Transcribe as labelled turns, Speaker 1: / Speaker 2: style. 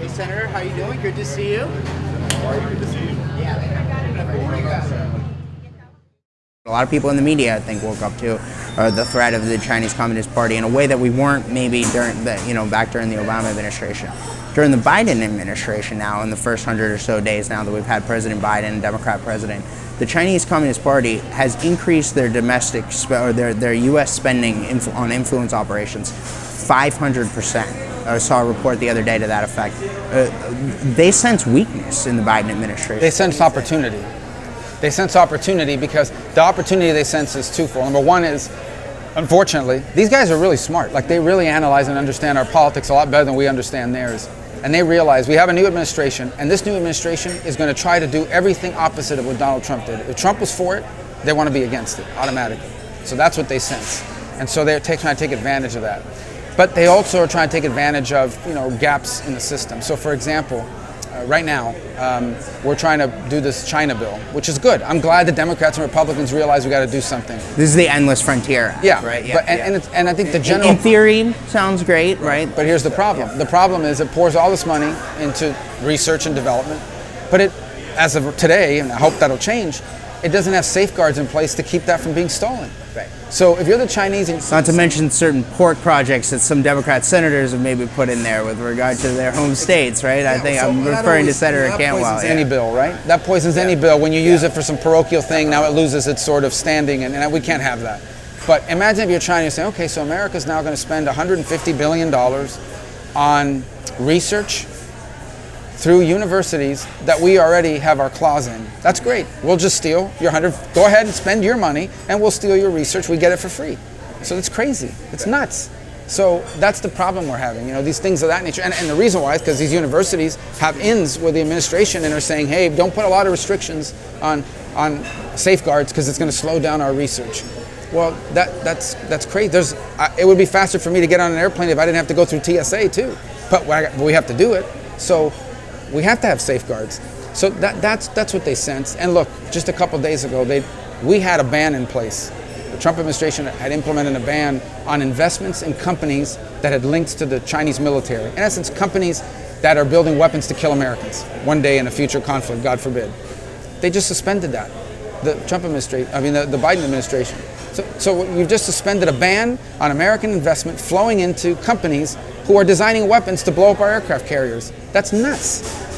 Speaker 1: Hey, Senator, how you doing? Good to see you.
Speaker 2: Good to see you.
Speaker 3: A lot of people in the media, I think, woke up to the threat of the Chinese Communist Party in a way that we weren't maybe during back during the Obama administration. During the Biden administration now, in the first 100 or so days now that we've had President Biden, Democrat president, the Chinese Communist Party has increased their domestic their U.S. spending on influence operations 500%. I saw a report the other day to that effect. They sense weakness in the Biden administration.
Speaker 4: They sense opportunity. They sense opportunity because the opportunity they sense is twofold. Number one is, unfortunately, these guys are really smart. Like, they really analyze and understand our politics a lot better than we understand theirs. And they realize we have a new administration, and this new administration is going to try to do everything opposite of what Donald Trump did. If Trump was for it, they want to be against it automatically. So that's what they sense. And so they're trying to take advantage of that. But they also are trying to take advantage of, gaps in the system. So, for example, right now, we're trying to do this China bill, which is good. I'm glad the Democrats and Republicans realize we got to do something.
Speaker 3: This is the Endless Frontier Act,
Speaker 4: yeah,
Speaker 3: right?
Speaker 4: Yeah, and I think the general...
Speaker 3: In theory, sounds great, right?
Speaker 4: But here's the problem. Yeah. The problem is it pours all this money into research and development, but as of today, and I hope that'll change, it doesn't have safeguards in place to keep that from being stolen.
Speaker 3: Right.
Speaker 4: So if you're the Chinese...
Speaker 3: Not to mention certain pork projects that some Democrat senators have maybe put in there with regard to their home states, right?
Speaker 4: Yeah,
Speaker 3: I think I'm referring to Senator Cantwell.
Speaker 4: That poisons any bill, right? That poisons any bill. When you use it for some parochial thing, now it loses its sort of standing, and we can't have that. But imagine if you're China, you're saying, okay, so America's now going to spend $150 billion on research through universities that we already have our claws in. That's great. We'll just steal your go ahead and spend your money and we'll steal your research. We get it for free. So it's crazy. It's nuts. So that's the problem we're having, these things of that nature. And the reason why is because these universities have ins with the administration and are saying, hey, don't put a lot of restrictions on safeguards because it's going to slow down our research. Well, that's crazy. It would be faster for me to get on an airplane if I didn't have to go through TSA too. But we have to do it. So we have to have safeguards. So that's what they sense. And look, just a couple days ago, we had a ban in place. The Trump administration had implemented a ban on investments in companies that had links to the Chinese military. In essence, companies that are building weapons to kill Americans one day in a future conflict, God forbid. They just suspended that. The Biden administration. So you've just suspended a ban on American investment flowing into companies who are designing weapons to blow up our aircraft carriers. That's nuts.